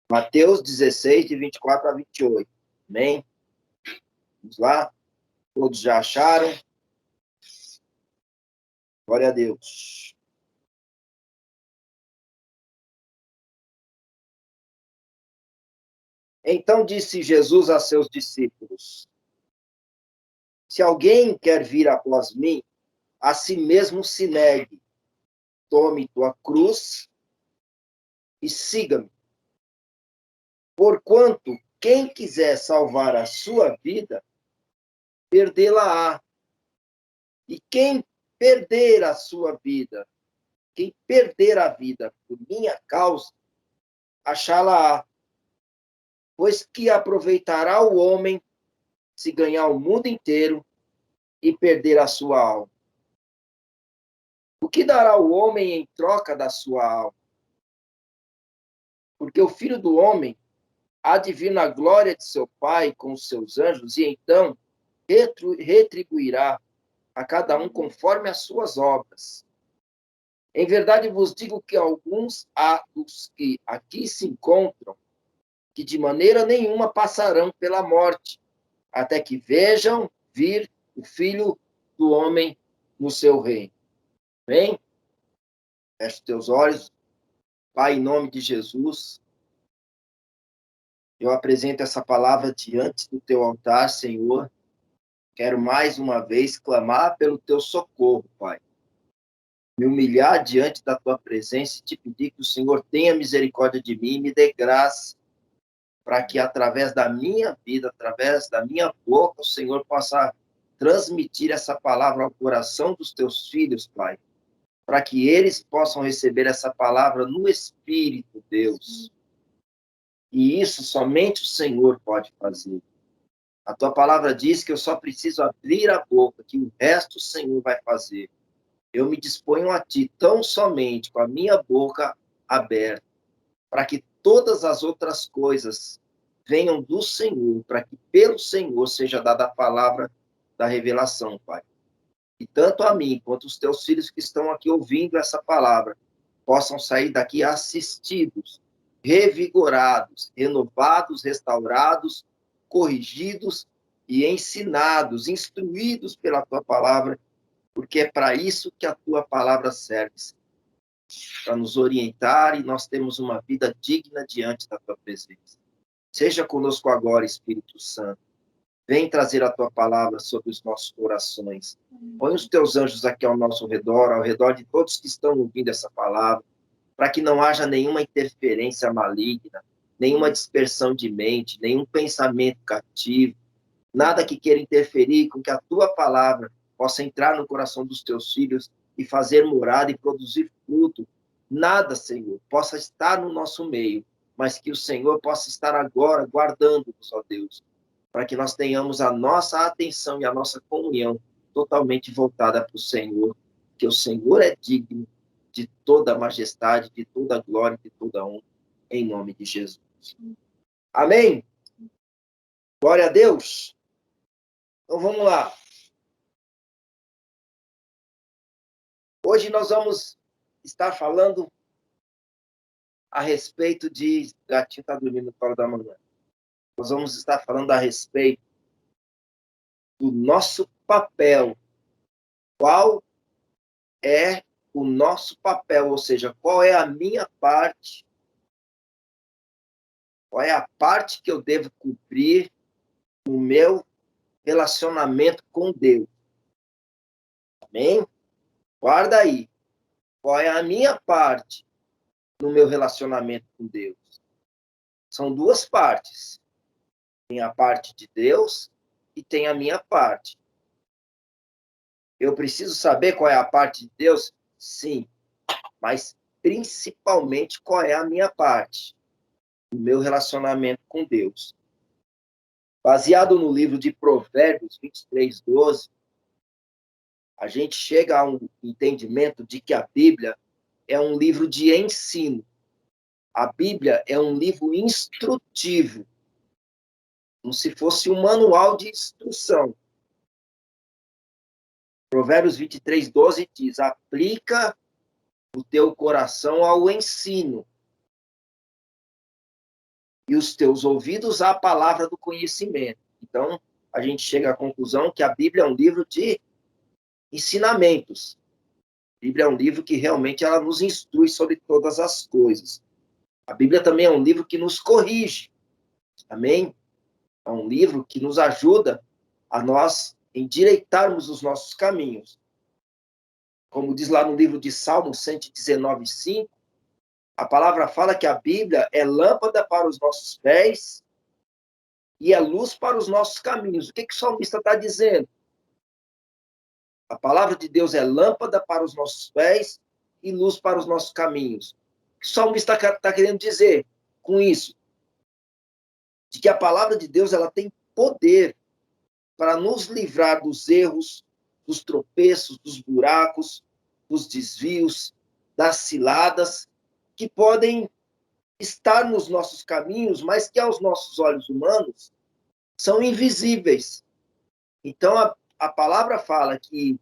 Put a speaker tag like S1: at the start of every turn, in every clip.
S1: Mateus 16, de 24 a 28. Amém? Vamos lá? Todos já acharam? Glória a Deus. Então disse Jesus a seus discípulos: Se alguém quer vir após mim, a si mesmo se negue, tome tua cruz e siga-me. Porquanto quem quiser salvar a sua vida, perdê-la-á. E quem perder a sua vida, quem perder a vida por minha causa, achá-la-á. Pois que aproveitará o homem se ganhar o mundo inteiro e perder a sua alma? O que dará o homem em troca da sua alma? Porque o Filho do Homem há de vir na glória de seu Pai com os seus anjos, e então retribuirá a cada um conforme as suas obras. Em verdade vos digo que alguns há dos que aqui se encontram, que de maneira nenhuma passarão pela morte, até que vejam vir o Filho do Homem no seu reino. Amém? Feche teus olhos. Pai, em nome de Jesus, eu apresento essa palavra diante do teu altar, Senhor. Quero mais uma vez clamar pelo teu socorro, Pai. Me humilhar diante da tua presença e te pedir que o Senhor tenha misericórdia de mim e me dê graça para que através da minha vida, através da minha boca, o Senhor possa transmitir essa palavra ao coração dos teus filhos, Pai, para que eles possam receber essa palavra no Espírito, Deus. E isso somente o Senhor pode fazer. A tua palavra diz que eu só preciso abrir a boca, que o resto o Senhor vai fazer. Eu me disponho a ti tão somente com a minha boca aberta, para que todas as outras coisas venham do Senhor, para que pelo Senhor seja dada a palavra da revelação, Pai. E tanto a mim quanto os teus filhos que estão aqui ouvindo essa palavra possam sair daqui assistidos, revigorados, renovados, restaurados, corrigidos e ensinados, instruídos pela tua palavra, porque é para isso que a tua palavra serve, para nos orientar, e nós temos uma vida digna diante da tua presença. Seja conosco agora, Espírito Santo. Vem trazer a tua palavra sobre os nossos corações. Põe os teus anjos aqui ao nosso redor, ao redor de todos que estão ouvindo essa palavra, para que não haja nenhuma interferência maligna, nenhuma dispersão de mente, nenhum pensamento cativo, nada que queira interferir com que a tua palavra possa entrar no coração dos teus filhos e fazer morada e produzir fruto. Nada, Senhor, possa estar no nosso meio, mas que o Senhor possa estar agora guardando-nos, ó Deus, para que nós tenhamos a nossa atenção e a nossa comunhão totalmente voltada para o Senhor, que o Senhor é digno de toda a majestade, de toda a glória, de toda a honra, em nome de Jesus. Amém? Glória a Deus. Então vamos lá. Hoje nós vamos estar falando a respeito de... Gatinho está dormindo no colo da manhã. Nós vamos estar falando a respeito do nosso papel. Qual é o nosso papel? Ou seja, qual é a minha parte? Qual é a parte que eu devo cumprir no meu relacionamento com Deus? Amém? Guarda aí. Qual é a minha parte no meu relacionamento com Deus? São duas partes. Tem a parte de Deus e tem a minha parte. Eu preciso saber qual é a parte de Deus? Sim. Mas, principalmente, qual é a minha parte? O meu relacionamento com Deus. Baseado no livro de Provérbios 23, 12, a gente chega a um entendimento de que a Bíblia é um livro de ensino. A Bíblia é um livro instrutivo, como se fosse um manual de instrução. Provérbios 23, 12 diz: aplica o teu coração ao ensino. e os teus ouvidos à palavra do conhecimento. Então, a gente chega à conclusão que a Bíblia é um livro de ensinamentos. A Bíblia é um livro que realmente ela nos instrui sobre todas as coisas. A Bíblia também é um livro que nos corrige. Amém? É um livro que nos ajuda a nós endireitarmos os nossos caminhos. Como diz lá no livro de Salmos 119:5, a palavra fala que a Bíblia é lâmpada para os nossos pés e é luz para os nossos caminhos. O que o salmista está dizendo? A palavra de Deus é lâmpada para os nossos pés e luz para os nossos caminhos. O que o salmista está querendo dizer com isso? De que a palavra de Deus ela tem poder para nos livrar dos erros, dos tropeços, dos buracos, dos desvios, das ciladas, que podem estar nos nossos caminhos, mas que aos nossos olhos humanos são invisíveis. Então, a palavra fala que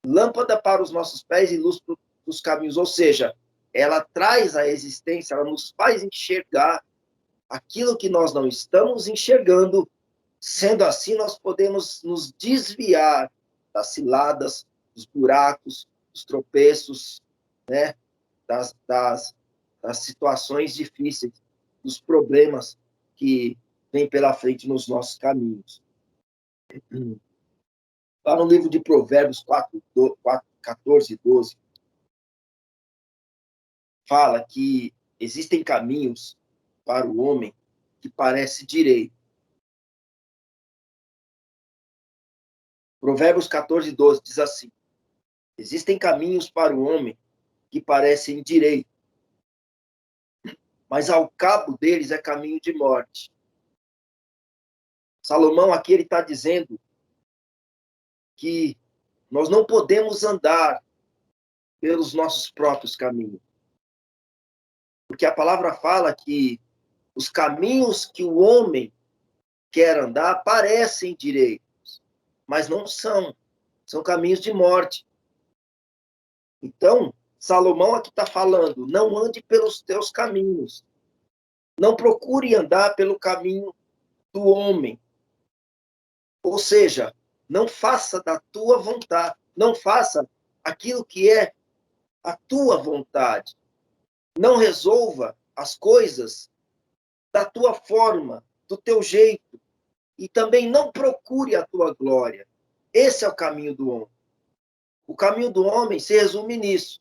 S1: lâmpada para os nossos pés e luz para os caminhos, ou seja, ela traz à existência, ela nos faz enxergar aquilo que nós não estamos enxergando. Sendo assim, nós podemos nos desviar das ciladas, dos buracos, dos tropeços, né? das situações difíceis, dos problemas que vêm pela frente nos nossos caminhos. Lá no livro de Provérbios 14 e 12, fala que existem caminhos para o homem que parece direito. Provérbios 14, 12 diz assim: existem caminhos para o homem que parecem direito, mas ao cabo deles é caminho de morte. Salomão aqui ele está dizendo que nós não podemos andar pelos nossos próprios caminhos. Porque a palavra fala que os caminhos que o homem quer andar parecem direitos, mas não são. São caminhos de morte. Então, Salomão aqui está falando, não ande pelos teus caminhos. Não procure andar pelo caminho do homem. Ou seja, não faça da tua vontade, não faça aquilo que é a tua vontade. Não resolva as coisas da tua forma, do teu jeito. E também não procure a tua glória. Esse é o caminho do homem. O caminho do homem se resume nisso: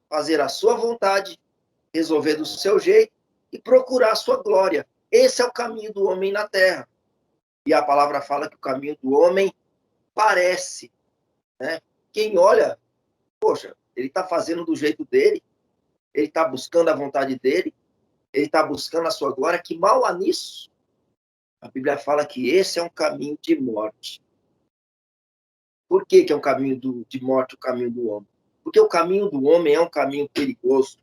S1: fazer a sua vontade, resolver do seu jeito e procurar a sua glória. Esse é o caminho do homem na terra. E a palavra fala que o caminho do homem parece, né? Quem olha, poxa, ele está fazendo do jeito dele, ele está buscando a vontade dele, ele está buscando a sua glória, que mal há nisso. A Bíblia fala que esse é um caminho de morte. Por que é um caminho de morte, o caminho do homem? Porque o caminho do homem é um caminho perigoso.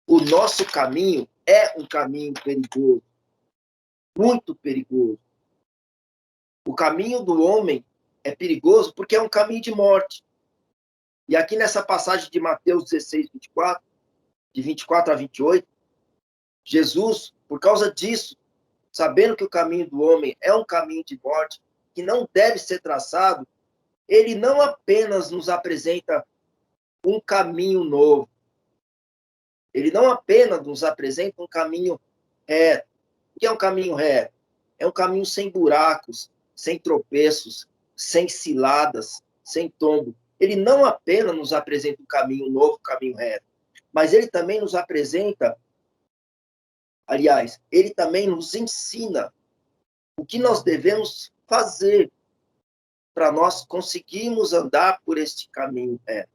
S1: O nosso caminho é um caminho perigoso, muito perigoso. O caminho do homem é perigoso porque é um caminho de morte. E aqui nessa passagem de Mateus 16, 24, de 24 a 28, Jesus, por causa disso, sabendo que o caminho do homem é um caminho de morte, que não deve ser traçado, ele não apenas nos apresenta um caminho novo, ele não apenas nos apresenta um caminho reto. O que é um caminho reto? É um caminho sem buracos, sem tropeços, sem ciladas, sem tombo. Ele não apenas nos apresenta um caminho novo, um caminho reto, mas ele também nos apresenta, aliás, ele também nos ensina o que nós devemos fazer para nós conseguirmos andar por este caminho reto,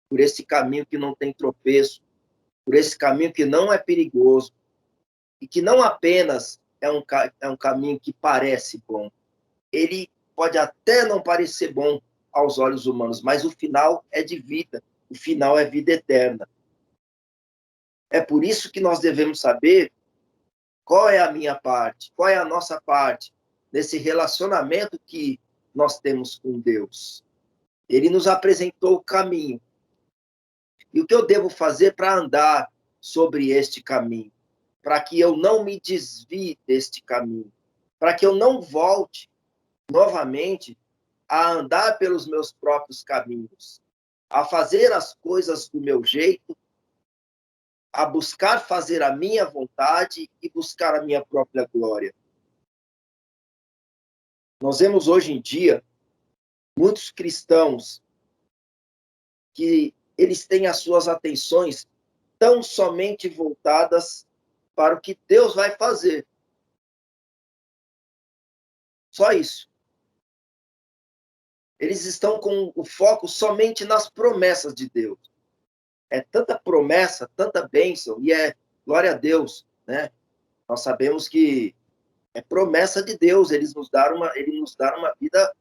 S1: por esse caminho que não tem tropeço, por esse caminho que não é perigoso, e que não apenas é um caminho que parece bom, ele pode até não parecer bom aos olhos humanos, mas o final é de vida, o final é vida eterna. É por isso que nós devemos saber qual é a minha parte, qual é a nossa parte nesse relacionamento que nós temos com Deus. Ele nos apresentou o caminho. E o que eu devo fazer para andar sobre este caminho? para que eu não me desvie deste caminho, para que eu não volte novamente a andar pelos meus próprios caminhos, a fazer as coisas do meu jeito, a buscar fazer a minha vontade e buscar a minha própria glória. Nós vemos hoje em dia muitos cristãos que eles têm as suas atenções tão somente voltadas para o que Deus vai fazer. Só isso. Eles estão com o foco somente nas promessas de Deus. É tanta promessa, tanta bênção, e glória a Deus, né? Nós sabemos que é promessa de Deus, ele nos dá uma vida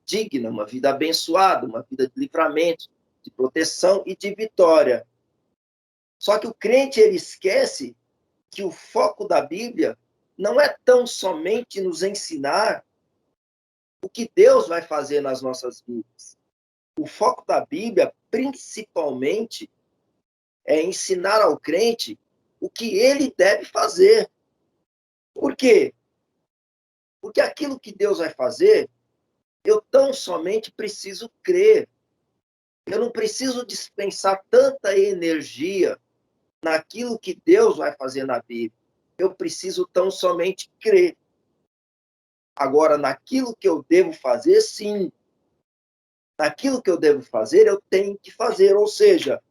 S1: digna, uma vida abençoada, uma vida de livramento, de proteção e de vitória. Só que o crente, ele esquece que o foco da Bíblia não é tão somente nos ensinar o que Deus vai fazer nas nossas vidas. O foco da Bíblia, principalmente, é ensinar ao crente o que ele deve fazer. Por quê? Porque aquilo que Deus vai fazer, eu tão somente preciso crer. Eu não preciso dispensar tanta energia naquilo que Deus vai fazer na Bíblia. Eu preciso tão somente crer. Agora, naquilo que eu devo fazer, sim. Naquilo que eu devo fazer, eu tenho que fazer. Ou seja,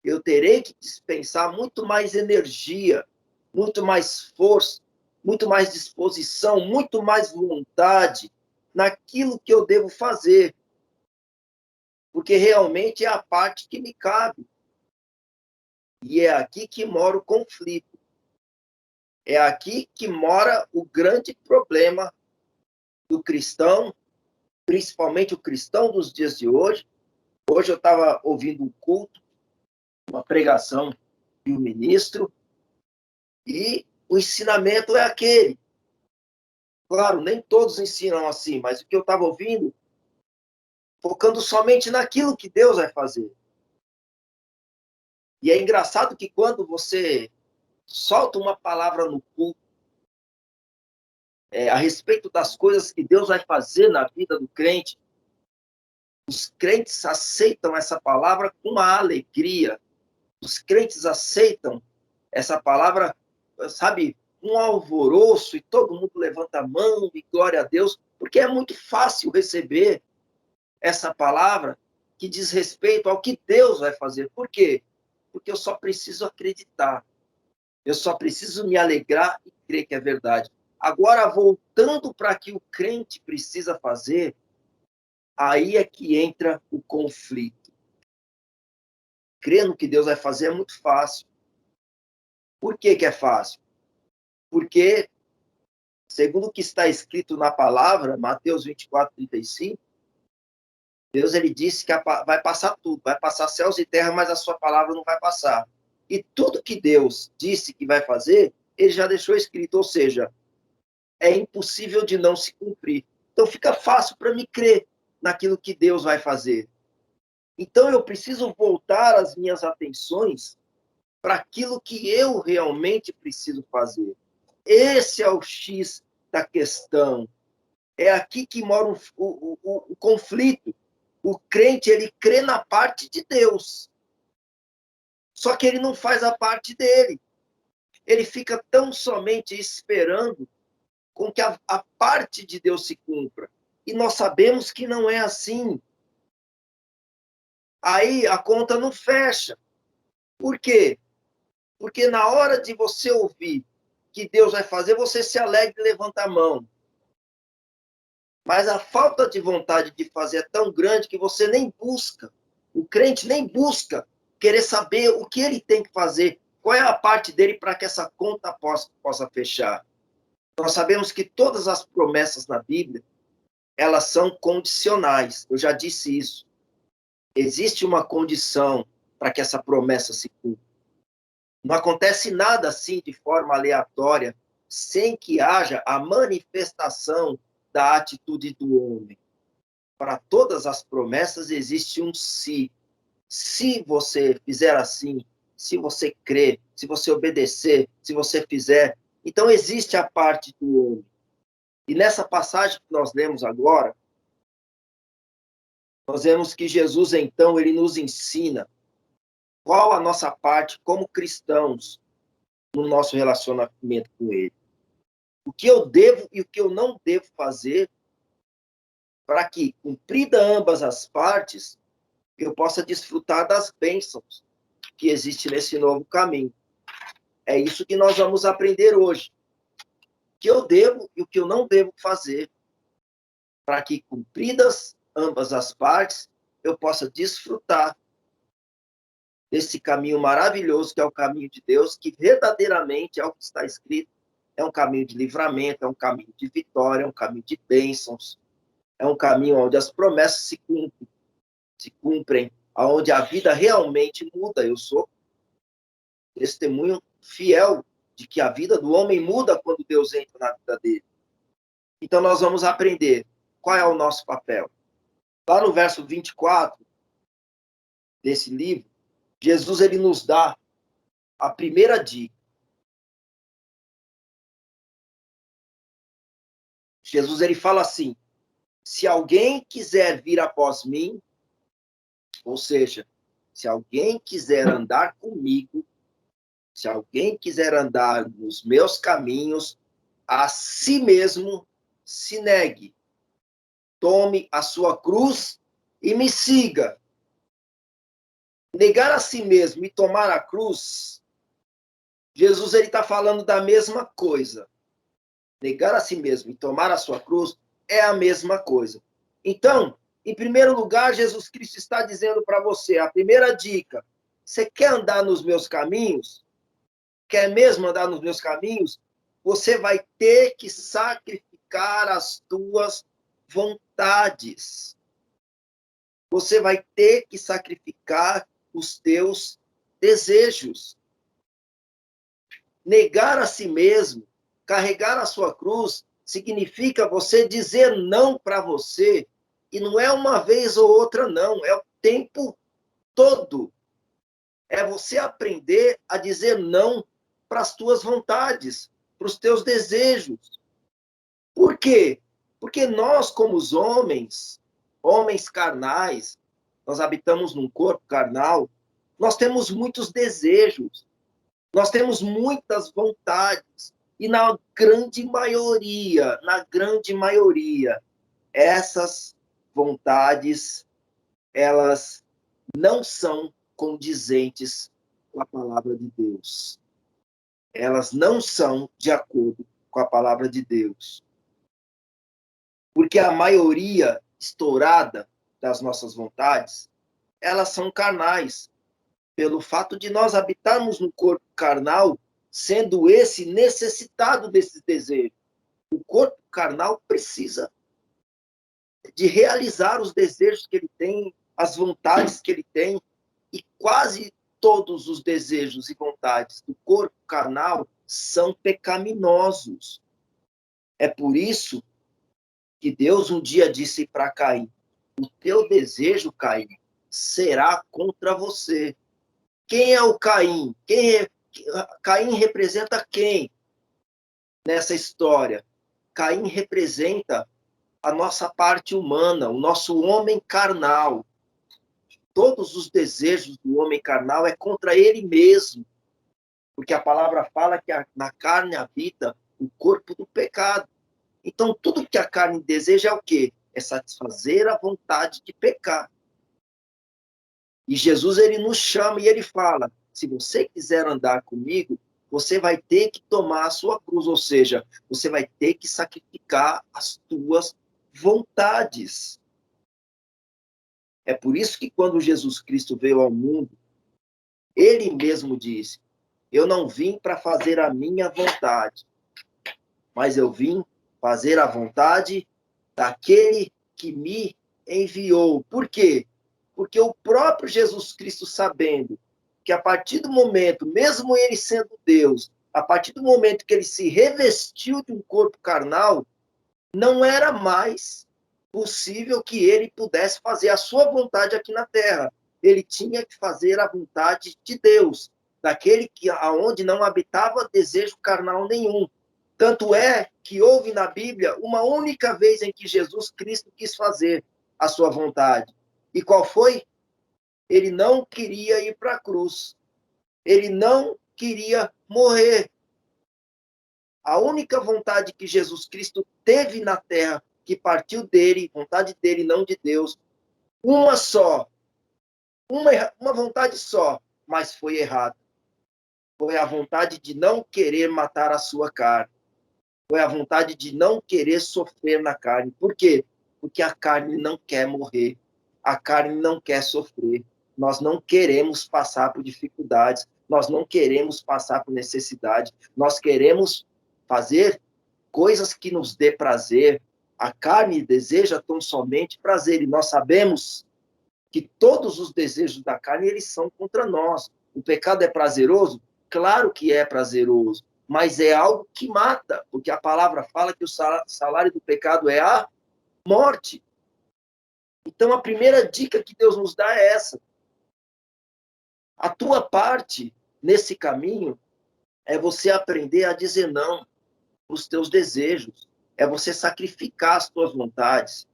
S1: eu terei que dispensar muito mais energia, muito mais força, muito mais disposição, muito mais vontade naquilo que eu devo fazer. Porque realmente é a parte que me cabe. E é aqui que mora o conflito. É aqui que mora o grande problema do cristão, principalmente o cristão dos dias de hoje. Hoje eu estava ouvindo um culto, uma pregação de um ministro, e o ensinamento é aquele. Claro, nem todos ensinam assim, mas o que eu estava ouvindo, focando somente naquilo que Deus vai fazer. E é engraçado que quando você solta uma palavra no culto, a respeito das coisas que Deus vai fazer na vida do crente, os crentes aceitam essa palavra com uma alegria. Os crentes aceitam essa palavra, sabe, um alvoroço, e todo mundo levanta a mão e glória a Deus, porque é muito fácil receber essa palavra que diz respeito ao que Deus vai fazer. Por quê? Porque eu só preciso acreditar. Eu só preciso me alegrar e crer que é verdade. Agora, voltando para o que o crente precisa fazer, aí é que entra o conflito. Crer no que Deus vai fazer é muito fácil. Por que que é fácil? Porque, segundo o que está escrito na palavra, Mateus 24:35, Deus ele disse que vai passar tudo, vai passar céus e terra, mas a sua palavra não vai passar. E tudo que Deus disse que vai fazer, ele já deixou escrito, ou seja, é impossível de não se cumprir. Então fica fácil para mim crer naquilo que Deus vai fazer. Então eu preciso voltar as minhas atenções para aquilo que eu realmente preciso fazer. Esse é o X da questão. É aqui que mora o conflito. O crente, ele crê na parte de Deus. Só que ele não faz a parte dele. Ele fica tão somente esperando com que a parte de Deus se cumpra. E nós sabemos que não é assim. Aí a conta não fecha. Por quê? Porque na hora de você ouvir que Deus vai fazer, você se alegra e levanta a mão. Mas a falta de vontade de fazer é tão grande que você nem busca. O crente nem busca querer saber o que ele tem que fazer, qual é a parte dele para que essa conta possa fechar. Nós sabemos que todas as promessas na Bíblia, elas são condicionais. Eu já disse isso. Existe uma condição para que essa promessa se cumpra. Não acontece nada assim de forma aleatória, sem que haja a manifestação da atitude do homem. Para todas as promessas existe um se. Se você fizer assim, se você crer, se você obedecer, se você fizer. Então, existe a parte do homem. E nessa passagem que nós lemos agora, nós vemos que Jesus, então, ele nos ensina qual a nossa parte como cristãos no nosso relacionamento com ele. O que eu devo e o que eu não devo fazer para que, cumprida ambas as partes, eu possa desfrutar das bênçãos que existem nesse novo caminho. É isso que nós vamos aprender hoje. O que eu devo e o que eu não devo fazer para que, cumpridas ambas as partes, eu possa desfrutar desse caminho maravilhoso que é o caminho de Deus, que verdadeiramente é o que está escrito, é um caminho de livramento, é um caminho de vitória, é um caminho de bênçãos, é um caminho onde as promessas se cumprem, onde a vida realmente muda. Eu sou testemunho fiel de que a vida do homem muda quando Deus entra na vida dele. Então nós vamos aprender qual é o nosso papel. Lá no verso 24 desse livro, Jesus ele nos dá a primeira dica. Jesus ele fala assim: se alguém quiser vir após mim, ou seja, se alguém quiser andar comigo, se alguém quiser andar nos meus caminhos, a si mesmo se negue, tome a sua cruz e me siga. Negar a si mesmo e tomar a cruz, Jesus ele está falando da mesma coisa. Negar a si mesmo e tomar a sua cruz é a mesma coisa. Então, em primeiro lugar, Jesus Cristo está dizendo para você, a primeira dica: você quer andar nos meus caminhos? Quer mesmo andar nos meus caminhos? Você vai ter que sacrificar as tuas vontades. Você vai ter que sacrificar os teus desejos. Negar a si mesmo, carregar a sua cruz, significa você dizer não para você. E não é uma vez ou outra, não. É o tempo todo. É você aprender a dizer não para as tuas vontades, para os teus desejos. Por quê? Porque nós, como os homens carnais, nós habitamos num corpo carnal, nós temos muitos desejos, nós temos muitas vontades, e na grande maioria, essas vontades, elas não são condizentes com a palavra de Deus. Elas não são de acordo com a palavra de Deus. Porque a maioria estourada das nossas vontades, elas são carnais. Pelo fato de nós habitarmos no corpo carnal, sendo esse necessitado desses desejos. O corpo carnal precisa de realizar os desejos que ele tem, as vontades que ele tem, e quase todos os desejos e vontades do corpo carnal são pecaminosos. É por isso que Deus um dia disse para Caim: o teu desejo, Caim, será contra você. Quem é o Caim? Caim representa quem nessa história? Caim representa a nossa parte humana, o nosso homem carnal. Todos os desejos do homem carnal é contra ele mesmo, porque a palavra fala que na carne habita o corpo do pecado. Então, tudo que a carne deseja é o quê? É satisfazer a vontade de pecar. E Jesus, ele nos chama e ele fala: se você quiser andar comigo, você vai ter que tomar a sua cruz, ou seja, você vai ter que sacrificar as tuas vontades. É por isso que quando Jesus Cristo veio ao mundo, ele mesmo disse: eu não vim para fazer a minha vontade, mas eu vim fazer a vontade daquele que me enviou. Por quê? Porque o próprio Jesus Cristo, sabendo que a partir do momento, mesmo ele sendo Deus, a partir do momento que ele se revestiu de um corpo carnal, não era mais possível que ele pudesse fazer a sua vontade aqui na terra. Ele tinha que fazer a vontade de Deus. daquele que aonde não habitava desejo carnal nenhum. Tanto é que houve na Bíblia uma única vez em que Jesus Cristo quis fazer a sua vontade. E qual foi? Ele não queria ir para a cruz. Ele não queria morrer. A única vontade que Jesus Cristo teve na terra, que partiu dele, vontade dele, não de Deus, uma só, uma vontade só, mas foi errada. Foi a vontade de não querer matar a sua carne. Foi a vontade de não querer sofrer na carne. Por quê? Porque a carne não quer morrer. A carne não quer sofrer. Nós não queremos passar por dificuldades. Nós não queremos passar por necessidade. Nós queremos fazer coisas que nos dê prazer. A carne deseja tão somente prazer. E nós sabemos que todos os desejos da carne, eles são contra nós. O pecado é prazeroso? Claro que é prazeroso, mas é algo que mata, porque a palavra fala que o salário do pecado é a morte. Então, a primeira dica que Deus nos dá é essa. A tua parte nesse caminho é você aprender a dizer não os teus desejos, é você sacrificar as tuas vontades,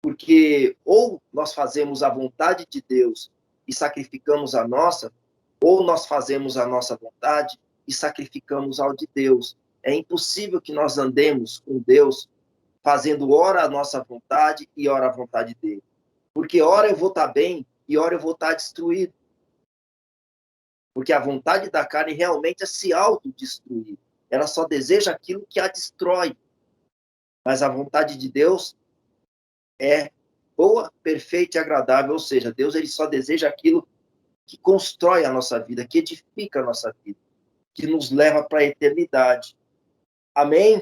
S1: porque ou nós fazemos a vontade de Deus e sacrificamos a nossa, ou nós fazemos a nossa vontade e sacrificamos ao de Deus. É impossível que nós andemos com Deus fazendo ora a nossa vontade e ora a vontade dele. Porque ora eu vou estar bem e ora eu vou estar destruído. Porque a vontade da carne realmente é se autodestruir. Ela só deseja aquilo que a destrói. Mas a vontade de Deus é boa, perfeita e agradável. Ou seja, Deus ele só deseja aquilo que constrói a nossa vida, que edifica a nossa vida, que nos leva para a eternidade. Amém?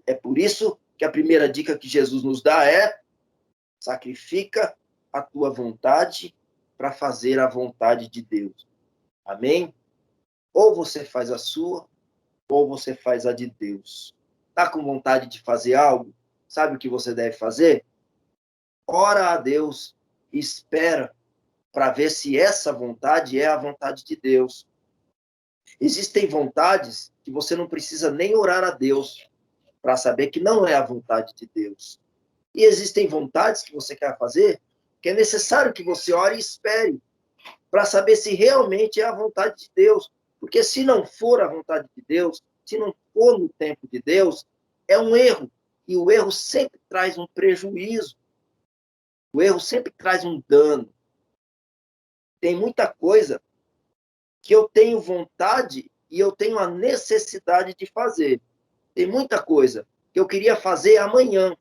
S1: É por isso que a primeira dica que Jesus nos dá é: sacrifica a tua vontade para fazer a vontade de Deus. Amém? Ou você faz a sua, ou você faz a de Deus. Está com vontade de fazer algo? Sabe o que você deve fazer? Ora a Deus e espera para ver se essa vontade é a vontade de Deus. Existem vontades que você não precisa nem orar a Deus para saber que não é a vontade de Deus. E existem vontades que você quer fazer que é necessário que você ore e espere para saber se realmente é a vontade de Deus. Porque se não for a vontade de Deus, se não for no tempo de Deus, é um erro. E o erro sempre traz um prejuízo. O erro sempre traz um dano. Tem muita coisa que eu tenho vontade e eu tenho a necessidade de fazer. Tem muita coisa que eu queria fazer amanhã.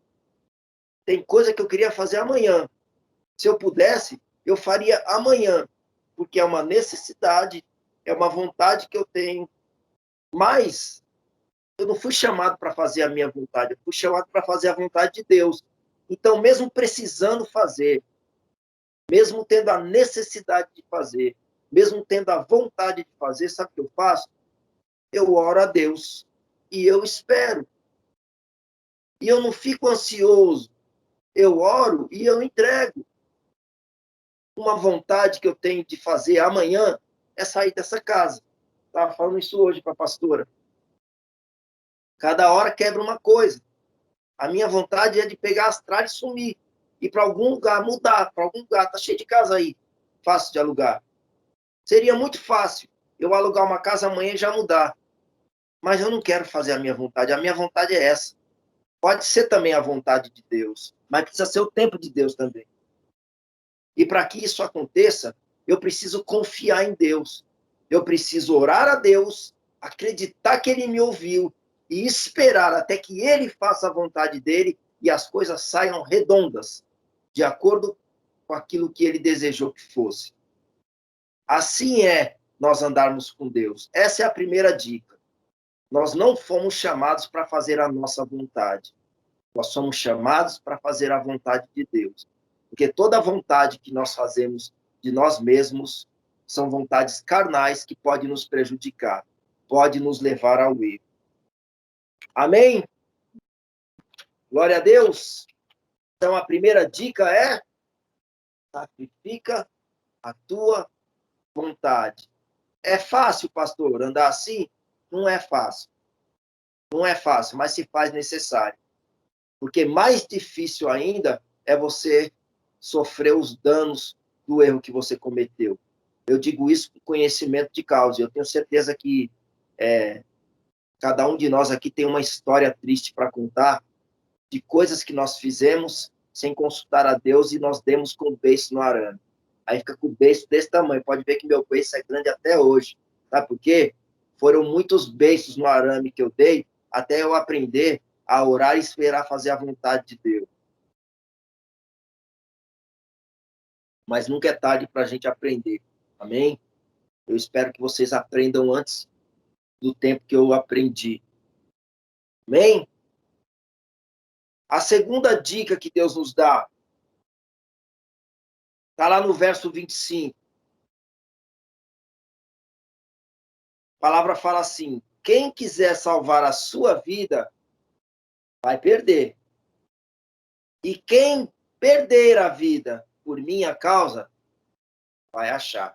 S1: Tem coisa que eu queria fazer amanhã. Se eu pudesse, eu faria amanhã, porque é uma necessidade, é uma vontade que eu tenho. Mas eu não fui chamado para fazer a minha vontade, eu fui chamado para fazer a vontade de Deus. Então, mesmo precisando fazer, mesmo tendo a necessidade de fazer, mesmo tendo a vontade de fazer, sabe o que eu faço? Eu oro a Deus e eu espero. E eu não fico ansioso. Eu oro e eu entrego. Uma vontade que eu tenho de fazer amanhã é sair dessa casa. Estava falando isso hoje para a pastora. Cada hora quebra uma coisa. A minha vontade é de pegar as tralhas e sumir. Ir para algum lugar, mudar para algum lugar. Está cheio de casa aí. Fácil de alugar. Seria muito fácil eu alugar uma casa amanhã e já mudar. Mas eu não quero fazer a minha vontade. A minha vontade é essa. Pode ser também a vontade de Deus, mas precisa ser o tempo de Deus também. E para que isso aconteça, eu preciso confiar em Deus. Eu preciso orar a Deus, acreditar que Ele me ouviu e esperar até que Ele faça a vontade dEle e as coisas saiam redondas, de acordo com aquilo que Ele desejou que fosse. Assim é nós andarmos com Deus. Essa é a primeira dica. Nós não fomos chamados para fazer a nossa vontade. Nós somos chamados para fazer a vontade de Deus. Porque toda vontade que nós fazemos de nós mesmos são vontades carnais que podem nos prejudicar, podem nos levar ao erro. Amém? Glória a Deus. Então, a primeira dica é: sacrifica a tua vontade. É fácil, pastor, andar assim? Não é fácil. Não é fácil, mas se faz necessário. Porque mais difícil ainda é você sofrer os danos do erro que você cometeu. Eu digo isso com conhecimento de causa. Eu tenho certeza que cada um de nós aqui tem uma história triste para contar de coisas que nós fizemos sem consultar a Deus e nós demos com o beiço no arame. Aí fica com o beiço desse tamanho. Pode ver que meu beiço é grande até hoje. Sabe por quê? Foram muitos beiços no arame que eu dei até eu aprender a orar e esperar fazer a vontade de Deus. Mas nunca é tarde para a gente aprender. Amém? Eu espero que vocês aprendam antes do tempo que eu aprendi. Amém? A segunda dica que Deus nos dá está lá no verso 25. A palavra fala assim: quem quiser salvar a sua vida, vai perder. E quem perder a vida por minha causa, vai achar.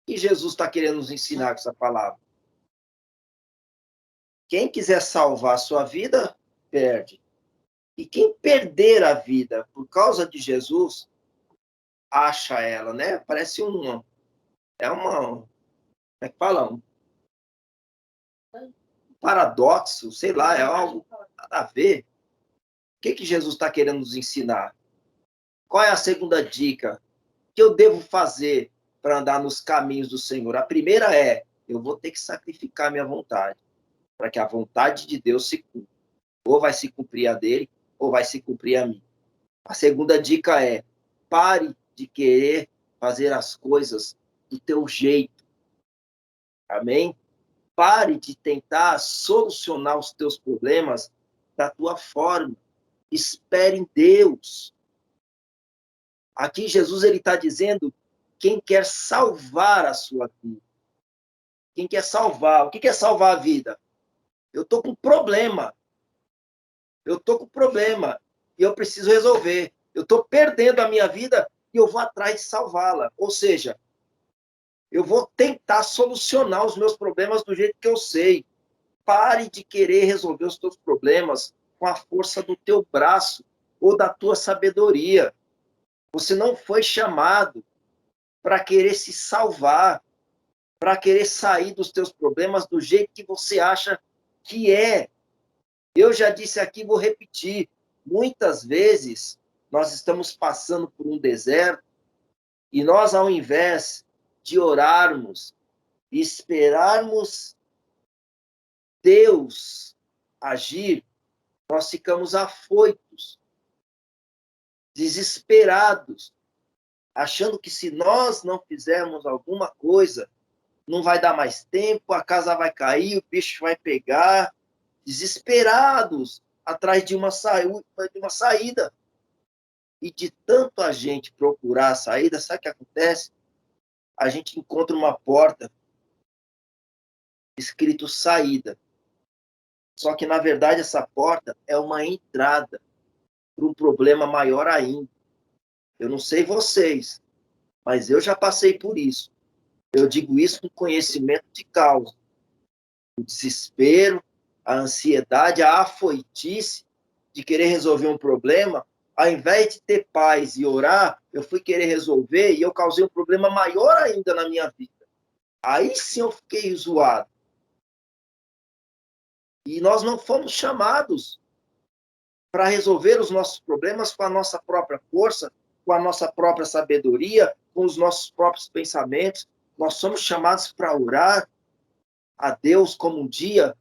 S1: O que Jesus está querendo nos ensinar com essa palavra? Quem quiser salvar a sua vida, perde. E quem perder a vida por causa de Jesus, acha ela, né? Parece é uma, como é que fala? Um paradoxo, sei lá, é algo nada a ver. O que Jesus está querendo nos ensinar? Qual é a segunda dica que eu devo fazer para andar nos caminhos do Senhor? A primeira é, eu vou ter que sacrificar minha vontade, para que a vontade de Deus se cumpra. Ou vai se cumprir a dele, ou vai se cumprir a mim. A segunda dica é, pare de querer fazer as coisas do teu jeito. Amém? Pare de tentar solucionar os teus problemas da tua forma. Espere em Deus. Aqui Jesus ele está dizendo quem quer salvar a sua vida. Quem quer salvar. O que é salvar a vida? Eu estou com problema. Eu estou com problema. E eu preciso resolver. Eu estou perdendo a minha vida e eu vou atrás de salvá-la. Ou seja, eu vou tentar solucionar os meus problemas do jeito que eu sei. Pare de querer resolver os teus problemas com a força do teu braço ou da tua sabedoria. Você não foi chamado para querer se salvar, para querer sair dos teus problemas do jeito que você acha que é. Eu já disse aqui, vou repetir. Muitas vezes nós estamos passando por um deserto e nós, ao invés de orarmos e esperarmos Deus agir, nós ficamos afoitos, desesperados, achando que se nós não fizermos alguma coisa, não vai dar mais tempo, a casa vai cair, o bicho vai pegar, desesperados, atrás de uma saída. E de tanto a gente procurar a saída, sabe o que acontece? A gente encontra uma porta escrito saída. Só que, na verdade, essa porta é uma entrada para um problema maior ainda. Eu não sei vocês, mas eu já passei por isso. Eu digo isso com conhecimento de causa. O desespero, a ansiedade, a afoitice de querer resolver um problema, ao invés de ter paz e orar, eu fui querer resolver e eu causei um problema maior ainda na minha vida. Aí sim eu fiquei zoado. E nós não fomos chamados para resolver os nossos problemas com a nossa própria força, com a nossa própria sabedoria, com os nossos próprios pensamentos. Nós somos chamados para orar a Deus como um dia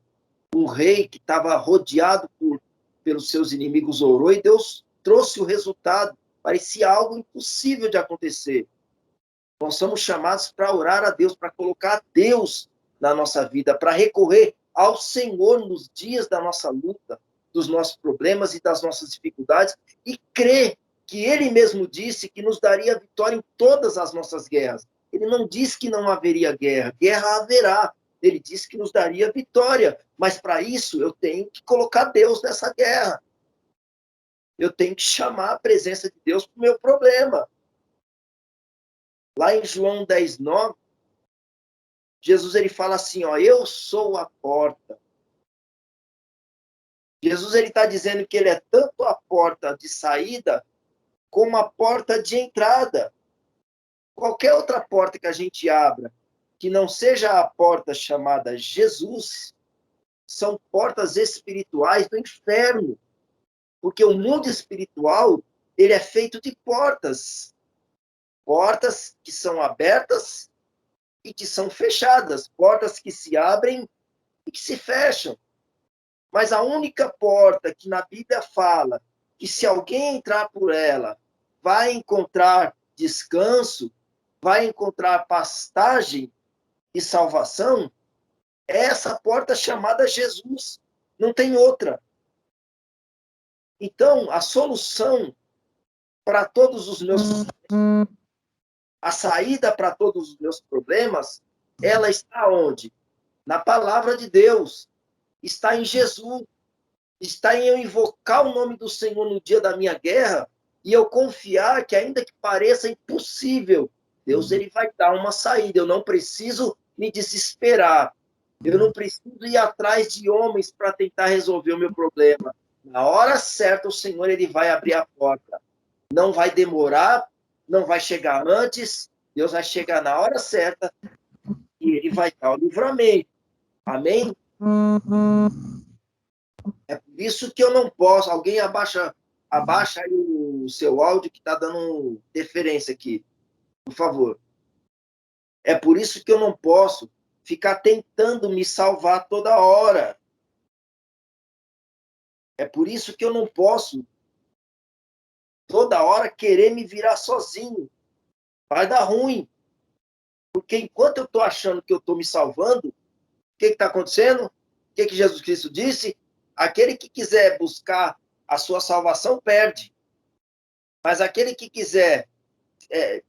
S1: um rei que estava rodeado pelos seus inimigos orou e Deus trouxe o resultado. Parecia algo impossível de acontecer. Nós somos chamados para orar a Deus, para colocar Deus na nossa vida, para recorrer ao Senhor nos dias da nossa luta, dos nossos problemas e das nossas dificuldades, e crer que Ele mesmo disse que nos daria vitória em todas as nossas guerras. Ele não disse que não haveria guerra, guerra haverá. Ele disse que nos daria vitória, mas para isso eu tenho que colocar Deus nessa guerra. Eu tenho que chamar a presença de Deus para o meu problema. Lá em João 10:9, Jesus ele fala assim, ó, eu sou a porta. Jesus ele está dizendo que ele é tanto a porta de saída como a porta de entrada. Qualquer outra porta que a gente abra, que não seja a porta chamada Jesus, são portas espirituais do inferno. Porque o mundo espiritual, ele é feito de portas. Portas que são abertas e que são fechadas. Portas que se abrem e que se fecham. Mas a única porta que na Bíblia fala que se alguém entrar por ela, vai encontrar descanso, vai encontrar pastagem e salvação, é essa porta chamada Jesus. Não tem outra. Então, a solução para todos os meus a saída para todos os meus problemas, ela está onde? Na palavra de Deus. Está em Jesus. Está em eu invocar o nome do Senhor no dia da minha guerra e eu confiar que, ainda que pareça impossível, Deus ele vai dar uma saída. Eu não preciso me desesperar. Eu não preciso ir atrás de homens para tentar resolver o meu problema. Na hora certa, o Senhor ele vai abrir a porta. Não vai demorar, não vai chegar antes. Deus vai chegar na hora certa e ele vai dar o livramento. Amém? É por isso que eu não posso. Alguém abaixa aí o seu áudio que está dando interferência aqui, por favor. É por isso que eu não posso ficar tentando me salvar toda hora. É por isso que eu não posso toda hora querer me virar sozinho. Vai dar ruim. Porque enquanto eu estou achando que eu estou me salvando, o que está acontecendo? O que Jesus Cristo disse? Aquele que quiser buscar a sua salvação, perde. Mas aquele que quiser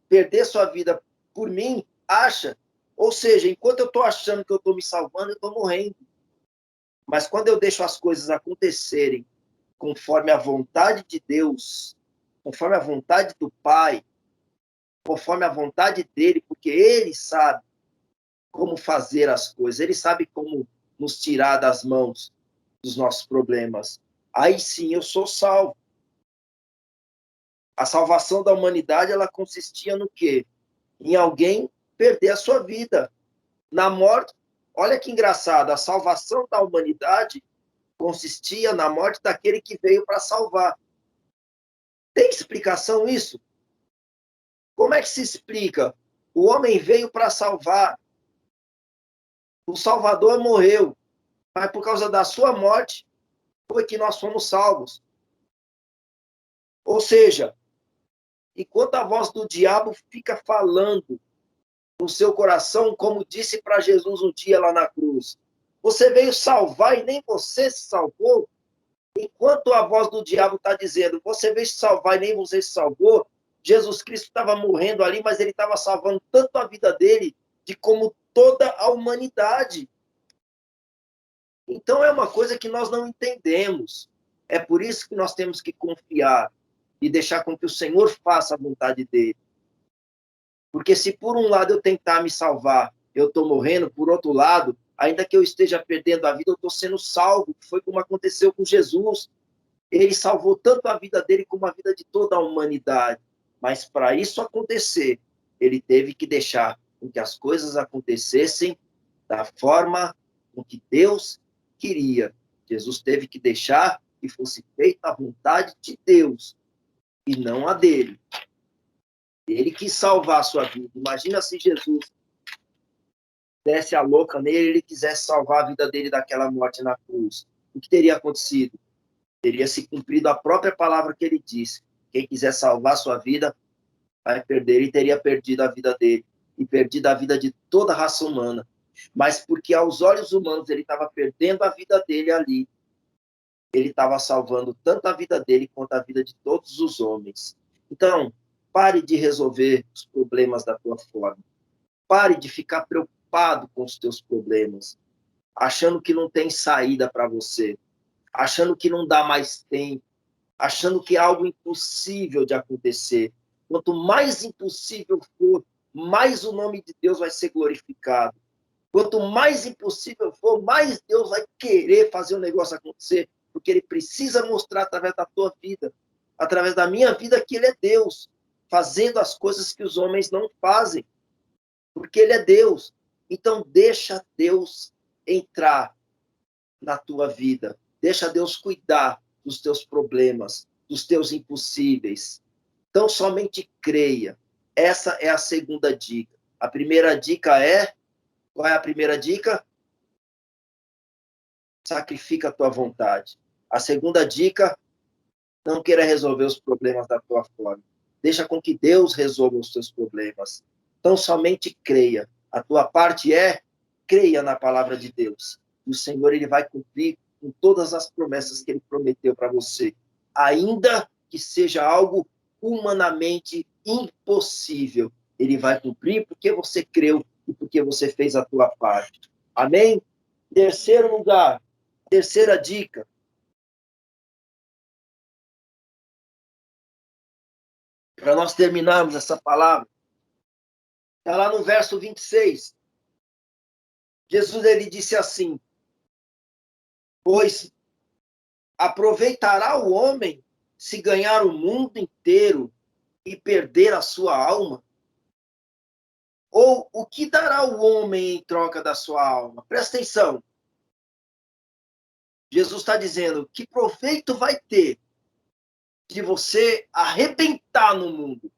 S1: perder sua vida por mim, acha. Ou seja, enquanto eu estou achando que eu estou me salvando, eu estou morrendo. Mas quando eu deixo as coisas acontecerem conforme a vontade de Deus, conforme a vontade do Pai, conforme a vontade dele, porque ele sabe como fazer as coisas, ele sabe como nos tirar das mãos dos nossos problemas. Aí sim eu sou salvo. A salvação da humanidade, ela consistia no quê? Em alguém perder a sua vida. Na morte, olha que engraçado, a salvação da humanidade consistia na morte daquele que veio para salvar. Tem explicação isso? Como é que se explica? O homem veio para salvar, o Salvador morreu, mas por causa da sua morte foi que nós fomos salvos. Ou seja, enquanto a voz do diabo fica falando no seu coração, como disse para Jesus um dia lá na cruz, você veio salvar e nem você se salvou. Enquanto a voz do diabo está dizendo, você veio se salvar e nem você se salvou, Jesus Cristo estava morrendo ali, mas ele estava salvando tanto a vida dele, de como toda a humanidade. Então é uma coisa que nós não entendemos. É por isso que nós temos que confiar e deixar com que o Senhor faça a vontade dele. Porque se por um lado eu tentar me salvar, eu estou morrendo, por outro lado, ainda que eu esteja perdendo a vida, eu estou sendo salvo, que foi como aconteceu com Jesus. Ele salvou tanto a vida dele como a vida de toda a humanidade. Mas para isso acontecer, ele teve que deixar com que as coisas acontecessem da forma com que Deus queria. Jesus teve que deixar que fosse feita a vontade de Deus e não a dele. Ele quis salvar a sua vida. Imagina se Jesus desse a louca nele, ele quisesse salvar a vida dele daquela morte na cruz. O que teria acontecido? Teria se cumprido a própria palavra que ele disse. Quem quiser salvar sua vida, vai perder. Ele teria perdido a vida dele e perdido a vida de toda a raça humana. Mas porque aos olhos humanos ele estava perdendo a vida dele ali, ele estava salvando tanto a vida dele quanto a vida de todos os homens. Então, pare de resolver os problemas da tua forma. Pare de ficar preocupado com os teus problemas, achando que não tem saída para você, achando que não dá mais tempo, achando que é algo impossível de acontecer. Quanto mais impossível for, mais o nome de Deus vai ser glorificado. Quanto mais impossível for, mais Deus vai querer fazer o negócio acontecer, porque Ele precisa mostrar através da tua vida, através da minha vida, que Ele é Deus, fazendo as coisas que os homens não fazem, porque Ele é Deus. Então, deixa Deus entrar na tua vida, deixa Deus cuidar dos teus problemas, dos teus impossíveis. Então, somente creia. Essa é a segunda dica. A primeira dica é... Qual é a primeira dica? Sacrifica a tua vontade. A segunda dica, não queira resolver os problemas da tua forma. Deixa com que Deus resolva os teus problemas. Então, somente creia. A tua parte é, creia na palavra de Deus. O Senhor, Ele vai cumprir com todas as promessas que Ele prometeu para você. Ainda que seja algo humanamente impossível, Ele vai cumprir porque você creu e porque você fez a tua parte. Amém? Terceiro lugar, terceira dica. Para nós terminarmos essa palavra, está lá no verso 26. Jesus, ele disse assim: pois aproveitará o homem se ganhar o mundo inteiro e perder a sua alma? Ou o que dará o homem em troca da sua alma? Presta atenção. Jesus está dizendo: que proveito vai ter de você arrebentar no mundo?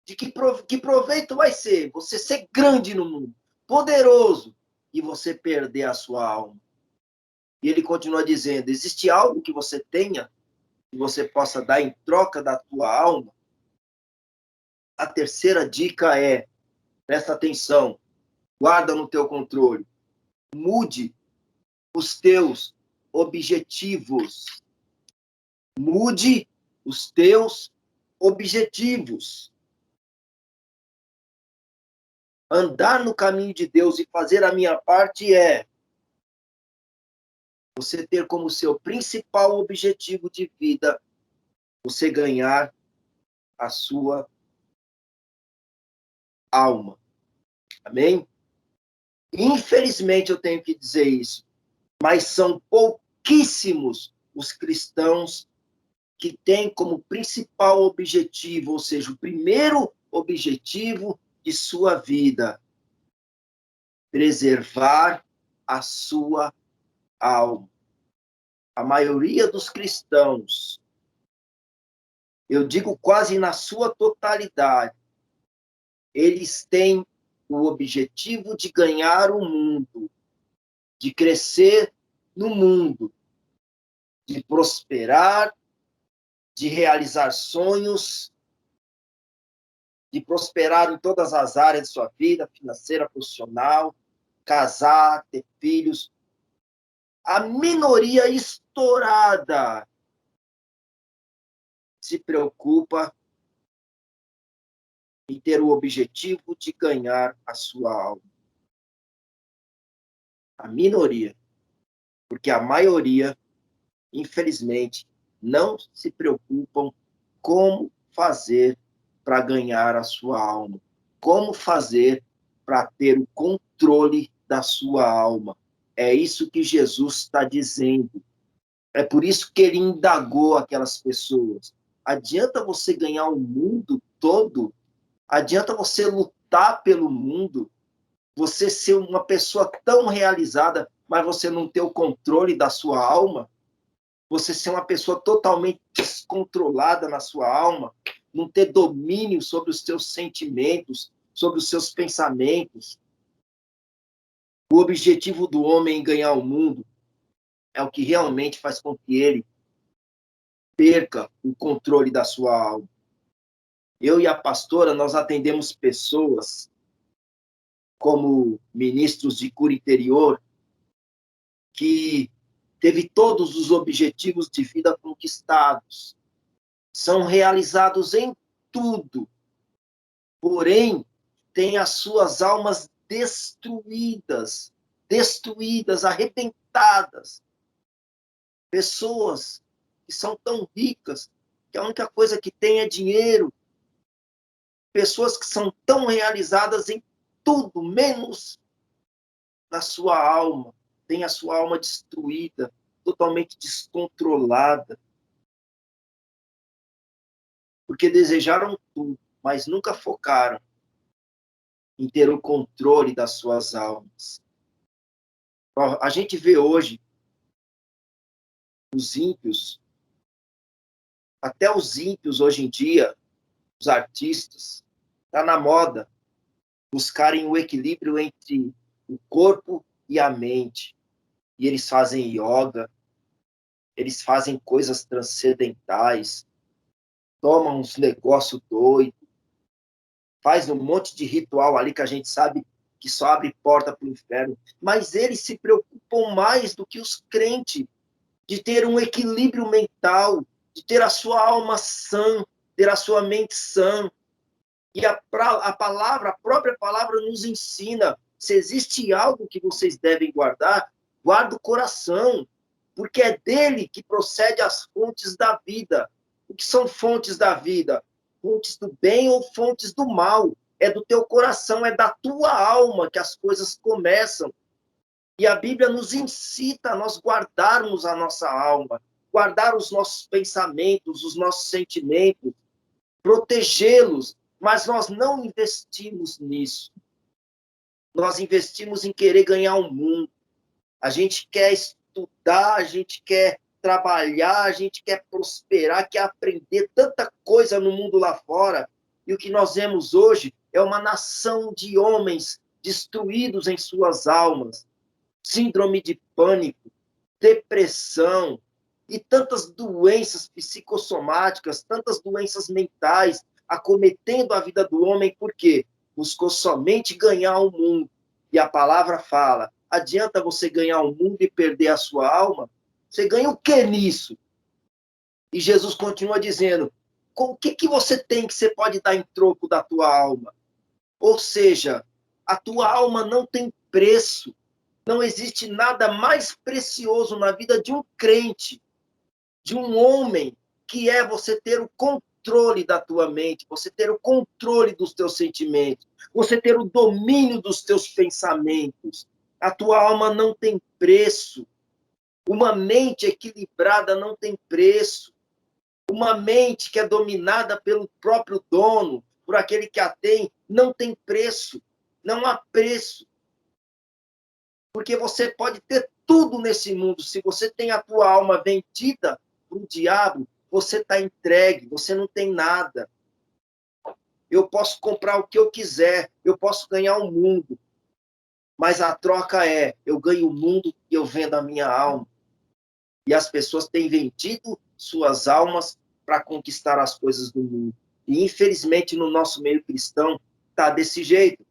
S1: De que proveito vai ser você ser grande no mundo, poderoso, e você perder a sua alma? E ele continua dizendo: existe algo que você tenha, que você possa dar em troca da tua alma? A terceira dica é, presta atenção, guarda no teu controle, mude os teus objetivos. Mude os teus objetivos. Andar no caminho de Deus e fazer a minha parte é você ter como seu principal objetivo de vida você ganhar a sua alma. Amém? Infelizmente eu tenho que dizer isso, mas são pouquíssimos os cristãos que têm como principal objetivo, ou seja, o primeiro objetivo de sua vida, preservar a sua alma. A maioria dos cristãos, eu digo quase na sua totalidade, eles têm o objetivo de ganhar o mundo, de crescer no mundo, de prosperar, de realizar sonhos, de prosperar em todas as áreas de sua vida, financeira, profissional, casar, ter filhos. A minoria estourada se preocupa em ter o objetivo de ganhar a sua alma. A minoria. Porque a maioria, infelizmente, não se preocupam como fazer para ganhar a sua alma. Como fazer para ter o controle da sua alma. É isso que Jesus está dizendo. É por isso que ele indagou aquelas pessoas. Adianta você ganhar o mundo todo? Adianta você lutar pelo mundo? Você ser uma pessoa tão realizada, mas você não ter o controle da sua alma? Você ser uma pessoa totalmente descontrolada na sua alma? Não ter domínio sobre os seus sentimentos, sobre os seus pensamentos? O objetivo do homem em ganhar o mundo é o que realmente faz com que ele perca o controle da sua alma. Eu e a pastora, nós atendemos pessoas como ministros de cura interior, que teve todos os objetivos de vida conquistados, são realizados em tudo, porém, têm as suas almas destruídas, arrebentadas. Pessoas que são tão ricas que a única coisa que tem é dinheiro, pessoas que são tão realizadas em tudo, menos na sua alma. Tem a sua alma destruída, totalmente descontrolada. Porque desejaram tudo, mas nunca focaram em ter o controle das suas almas. A gente vê hoje os ímpios, até os ímpios hoje em dia, os artistas, está na moda buscarem o equilíbrio entre o corpo e a mente. E eles fazem yoga, eles fazem coisas transcendentais, tomam uns negócios doidos, faz um monte de ritual ali que a gente sabe que só abre porta para o inferno. Mas eles se preocupam mais do que os crentes de ter um equilíbrio mental, de ter a sua alma sã, ter a sua mente sã. E a palavra, a própria palavra nos ensina, se existe algo que vocês devem guardar, guarda o coração, porque é dele que procede as fontes da vida. O que são fontes da vida? Fontes do bem ou fontes do mal? É do teu coração, é da tua alma que as coisas começam. E a Bíblia nos incita a nós guardarmos a nossa alma, guardar os nossos pensamentos, os nossos sentimentos, protegê-los, mas nós não investimos nisso. Nós investimos em querer ganhar o mundo. A gente quer estudar, a gente quer trabalhar, a gente quer prosperar, quer aprender tanta coisa no mundo lá fora. E o que nós vemos hoje é uma nação de homens destruídos em suas almas, síndrome de pânico, depressão e tantas doenças psicossomáticas, tantas doenças mentais acometendo a vida do homem, porque buscou somente ganhar o mundo. E a palavra fala, adianta você ganhar o mundo e perder a sua alma? Você ganha o que nisso? E Jesus continua dizendo, o que você tem que você pode dar em troco da tua alma? Ou seja, a tua alma não tem preço. Não existe nada mais precioso na vida de um crente, de um homem, que é você ter o controle da tua mente, você ter o controle dos teus sentimentos, você ter o domínio dos teus pensamentos. A tua alma não tem preço. Uma mente equilibrada não tem preço. Uma mente que é dominada pelo próprio dono, por aquele que a não tem preço. Não há preço. Porque você pode ter tudo nesse mundo. Se você tem a tua alma vendida para o diabo, você está entregue, você não tem nada. Eu posso comprar o que eu quiser, eu posso ganhar o mundo. Mas a troca é, eu ganho o mundo e eu vendo a minha alma. E as pessoas têm vendido suas almas para conquistar as coisas do mundo. E, infelizmente, no nosso meio cristão, está desse jeito.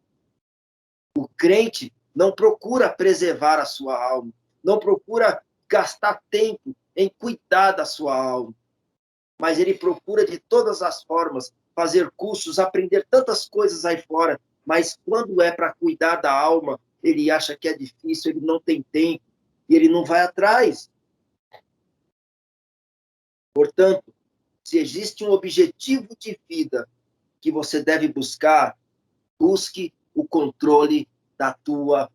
S1: O crente não procura preservar a sua alma, não procura gastar tempo em cuidar da sua alma, mas ele procura de todas as formas fazer cursos, aprender tantas coisas aí fora, mas quando é para cuidar da alma, ele acha que é difícil, ele não tem tempo, e ele não vai atrás. Portanto, se existe um objetivo de vida que você deve buscar, busque o controle da tua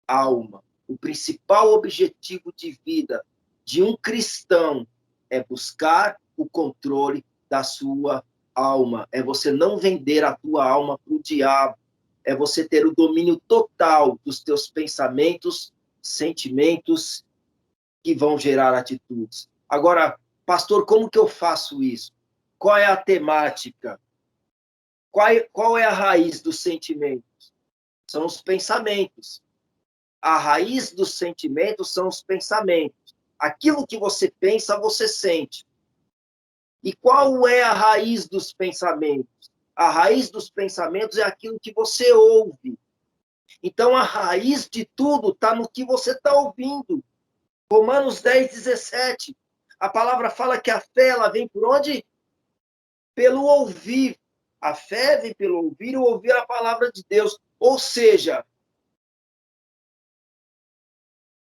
S1: alma. O principal objetivo de vida de um cristão é buscar o controle da sua alma. É você não vender a tua alma para o diabo. É você ter o domínio total dos teus pensamentos, sentimentos que vão gerar atitudes. Agora, pastor, como que eu faço isso? Qual é a temática? Qual é a raiz dos sentimentos? São os pensamentos. A raiz dos sentimentos são os pensamentos. Aquilo que você pensa, você sente. E qual é a raiz dos pensamentos? A raiz dos pensamentos é aquilo que você ouve. Então, a raiz de tudo está no que você está ouvindo. Romanos 10:17. A palavra fala que a fé ela vem por onde? Pelo ouvir. A fé vem pelo ouvir, o ouvir a palavra de Deus. Ou seja,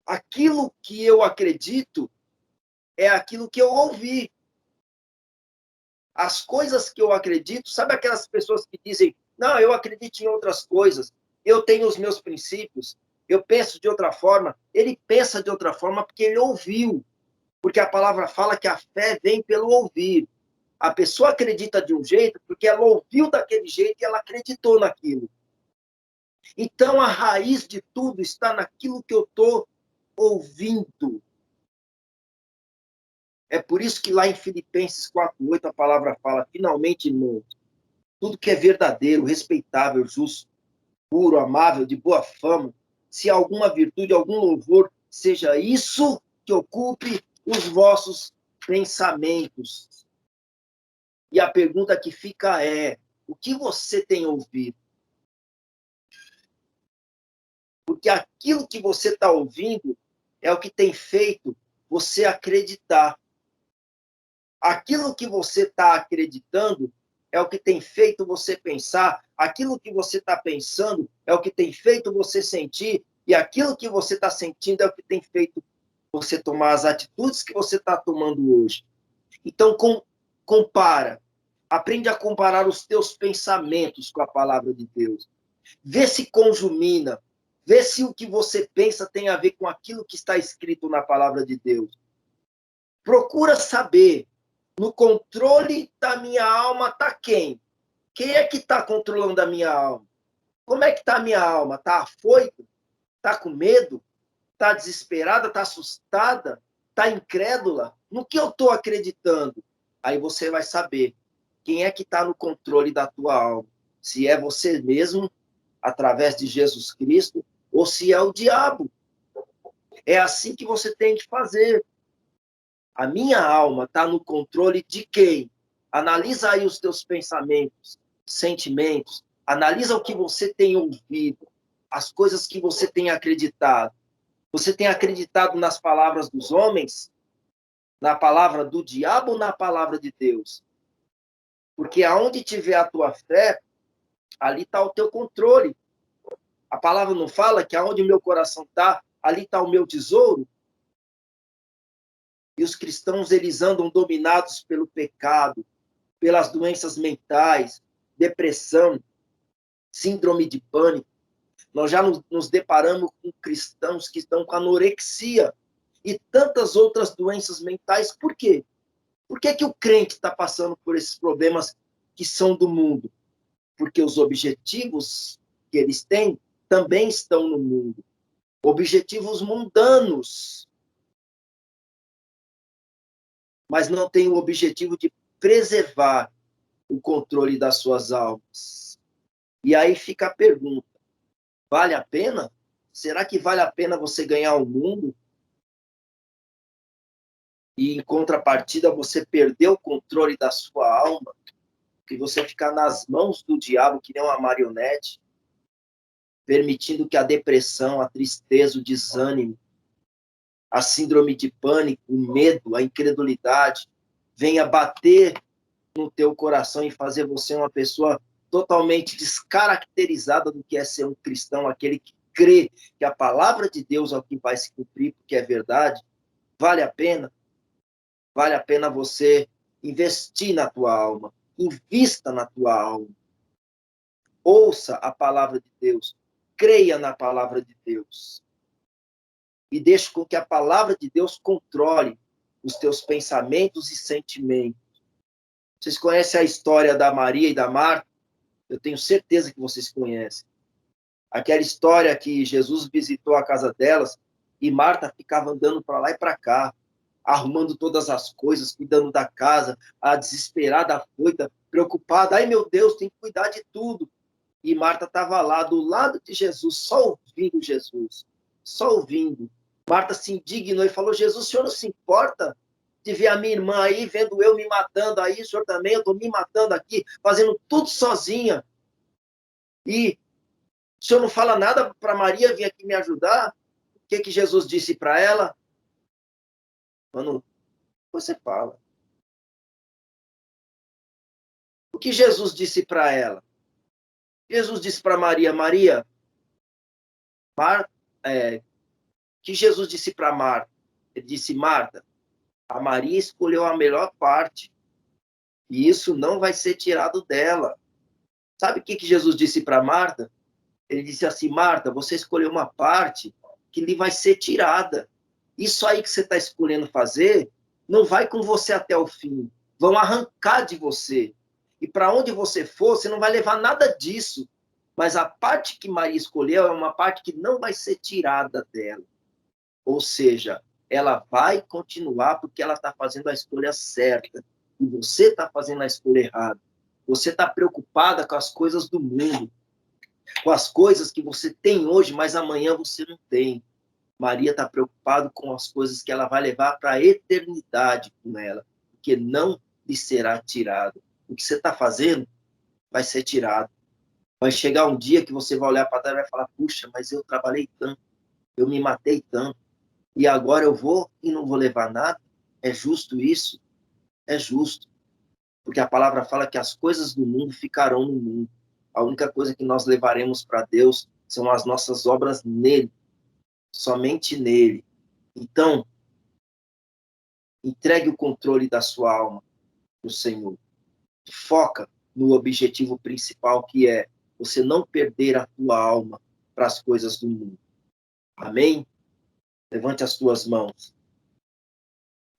S1: aquilo que eu acredito é aquilo que eu ouvi. as coisas que eu acredito, sabe aquelas pessoas que dizem, não, eu acredito em outras coisas, eu tenho os meus princípios, eu penso de outra forma. Ele pensa de outra forma porque ele ouviu, porque a palavra fala que a fé vem pelo ouvir. A pessoa acredita de um jeito porque ela ouviu daquele jeito e ela acreditou naquilo. Então, a raiz de tudo está naquilo que eu estou ouvindo. É por isso que lá em Filipenses 4:8 a palavra fala, finalmente, irmãos, tudo que é verdadeiro, respeitável, justo, puro, amável, de boa fama, se há alguma virtude, algum louvor, seja isso que ocupe os vossos pensamentos. E a pergunta que fica é, o que você tem ouvido? Porque aquilo que você está ouvindo é o que tem feito você acreditar. Aquilo que você está acreditando é o que tem feito você pensar, aquilo que você está pensando é o que tem feito você sentir, e aquilo que você está sentindo é o que tem feito você tomar as atitudes que você está tomando hoje. Então, compara. Aprende a comparar os teus pensamentos com a palavra de Deus. Vê se conjumina. Vê se o que você pensa tem a ver com aquilo que está escrito na palavra de Deus. Procura saber, no controle da minha alma está quem? Quem é que está controlando a minha alma? Como é que está a minha alma? Está afoita? Está com medo? Está desesperada? Está assustada? Está incrédula? No que eu estou acreditando? Aí você vai saber quem é que está no controle da tua alma. Se é você mesmo, através de Jesus Cristo, ou se é o diabo. É assim que você tem que fazer. A minha alma está no controle de quem? Analisa aí os teus pensamentos, sentimentos, analisa o que você tem ouvido, as coisas que você tem acreditado. Você tem acreditado nas palavras dos homens, na palavra do diabo ou na palavra de Deus? Porque aonde tiver a tua fé, ali está o teu controle. A palavra não fala que aonde o meu coração está, ali está o meu tesouro? E os cristãos, eles andam dominados pelo pecado, pelas doenças mentais, depressão, síndrome de pânico. Nós já nos deparamos com cristãos que estão com anorexia e tantas outras doenças mentais. Por quê? Por que o crente está passando por esses problemas que são do mundo? Porque os objetivos que eles têm também estão no mundo. Objetivos mundanos. Mas não têm o objetivo de preservar o controle das suas almas. E aí fica a pergunta, vale a pena? Será que vale a pena você ganhar o mundo? E, em contrapartida, você perder o controle da sua alma? Que você ficar nas mãos do diabo, que nem uma marionete, permitindo que a depressão, a tristeza, o desânimo, a síndrome de pânico, o medo, a incredulidade, venha bater no teu coração e fazer você uma pessoa totalmente descaracterizada do que é ser um cristão, aquele que crê que a palavra de Deus é o que vai se cumprir, porque é verdade. Vale a pena? Vale a pena você investir na tua alma, invista na tua alma. Ouça a palavra de Deus, creia na palavra de Deus. E deixe com que a palavra de Deus controle os teus pensamentos e sentimentos. Vocês conhecem a história da Maria e da Marta? Eu tenho certeza que vocês conhecem. Aquela história que Jesus visitou a casa delas e Marta ficava andando para lá e para cá, arrumando todas as coisas, cuidando da casa, a desesperada, afoita, preocupada. Ai, meu Deus, tem que cuidar de tudo. E Marta estava lá, do lado de Jesus, só ouvindo Jesus. Só ouvindo. Marta se indignou e falou, Jesus, o senhor não se importa de ver a minha irmã aí, vendo eu me matando aí, o senhor também, eu estou me matando aqui, fazendo tudo sozinha. E o senhor não fala nada para Maria vir aqui me ajudar? O que Jesus disse para ela? Mano, você fala. O que Jesus disse para ela? Jesus disse para Maria, Maria, que Jesus disse para Marta? Ele disse, Marta, a Maria escolheu a melhor parte E isso não vai ser tirado dela. Sabe o que Jesus disse para Marta? Ele disse assim: Marta, você escolheu uma parte que lhe vai ser tirada. Isso aí que você está escolhendo fazer não vai com você até o fim. Vão arrancar de você. E para onde você for, você não vai levar nada disso. Mas a parte que Maria escolheu é uma parte que não vai ser tirada dela. Ou seja, ela vai continuar porque ela está fazendo a escolha certa. E você está fazendo a escolha errada. Você está preocupada com as coisas do mundo, com as coisas que você tem hoje, mas amanhã você não tem. Maria está preocupada com as coisas que ela vai levar para a eternidade com ela, porque não lhe será tirado. O que você está fazendo vai ser tirado. Vai chegar um dia que você vai olhar para trás e vai falar: puxa, mas eu trabalhei tanto, eu me matei tanto, e agora eu vou e não vou levar nada? É justo isso? É justo. Porque a palavra fala que as coisas do mundo ficarão no mundo. A única coisa que nós levaremos para Deus são as nossas obras nele, somente nele. Então, entregue o controle da sua alma para o Senhor. Foca no objetivo principal, que é você não perder a tua alma para as coisas do mundo. Amém? Levante as tuas mãos.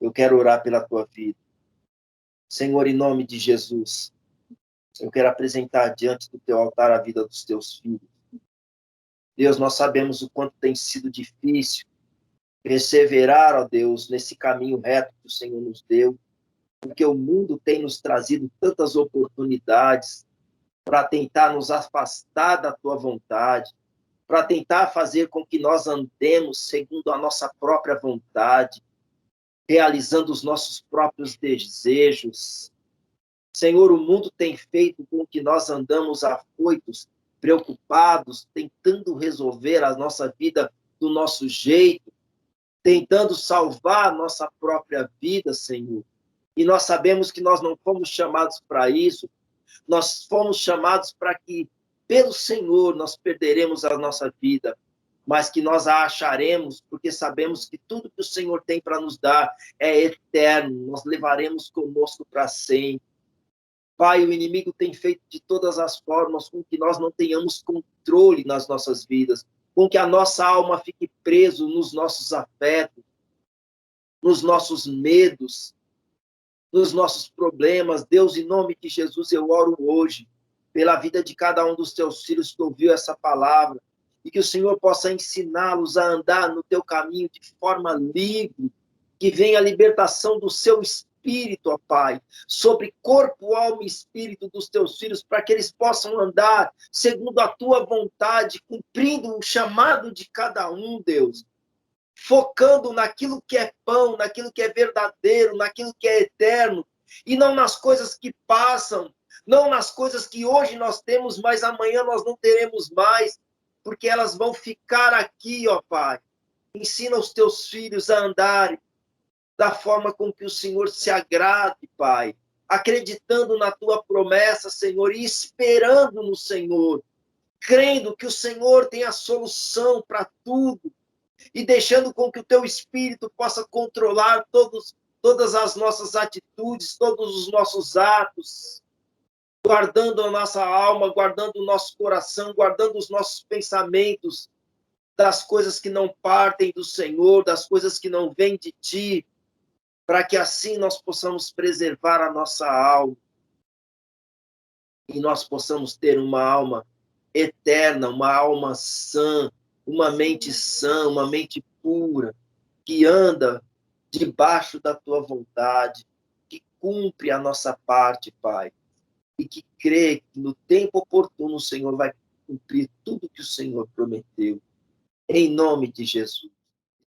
S1: Eu quero orar pela tua vida. Senhor, em nome de Jesus, eu quero apresentar diante do teu altar a vida dos teus filhos. Deus, nós sabemos o quanto tem sido difícil perseverar, ó Deus, nesse caminho reto que o Senhor nos deu, porque o mundo tem nos trazido tantas oportunidades para tentar nos afastar da tua vontade, para tentar fazer com que nós andemos segundo a nossa própria vontade, realizando os nossos próprios desejos. Senhor, o mundo tem feito com que nós andamos afoitos, preocupados, tentando resolver a nossa vida do nosso jeito, tentando salvar a nossa própria vida, Senhor. E nós sabemos que nós não fomos chamados para isso, nós fomos chamados para que, pelo Senhor, nós perderemos a nossa vida, mas que nós a acharemos, porque sabemos que tudo que o Senhor tem para nos dar é eterno, nós levaremos conosco para sempre. Pai, o inimigo tem feito de todas as formas com que nós não tenhamos controle nas nossas vidas, com que a nossa alma fique preso nos nossos afetos, nos nossos medos, nos nossos problemas. Deus, em nome de Jesus, eu oro hoje pela vida de cada um dos teus filhos que ouviu essa palavra, e que o Senhor possa ensiná-los a andar no teu caminho de forma livre, que venha a libertação do seu espírito, ó Pai, sobre corpo, alma e espírito dos teus filhos, para que eles possam andar segundo a tua vontade, cumprindo o chamado de cada um, Deus, focando naquilo que é pão, naquilo que é verdadeiro, naquilo que é eterno, e não nas coisas que passam, não nas coisas que hoje nós temos, mas amanhã nós não teremos mais, porque elas vão ficar aqui, ó Pai. Ensina os teus filhos a andarem da forma com que o Senhor se agrade, Pai, acreditando na tua promessa, Senhor, e esperando no Senhor, crendo que o Senhor tem a solução para tudo, e deixando com que o teu Espírito possa controlar todas as nossas atitudes, todos os nossos atos, guardando a nossa alma, guardando o nosso coração, guardando os nossos pensamentos das coisas que não partem do Senhor, das coisas que não vêm de ti, para que assim nós possamos preservar a nossa alma e nós possamos ter uma alma eterna, uma alma sã, uma mente pura, que anda debaixo da tua vontade, que cumpre a nossa parte, Pai, e que crê que no tempo oportuno o Senhor vai cumprir tudo que o Senhor prometeu. Em nome de Jesus.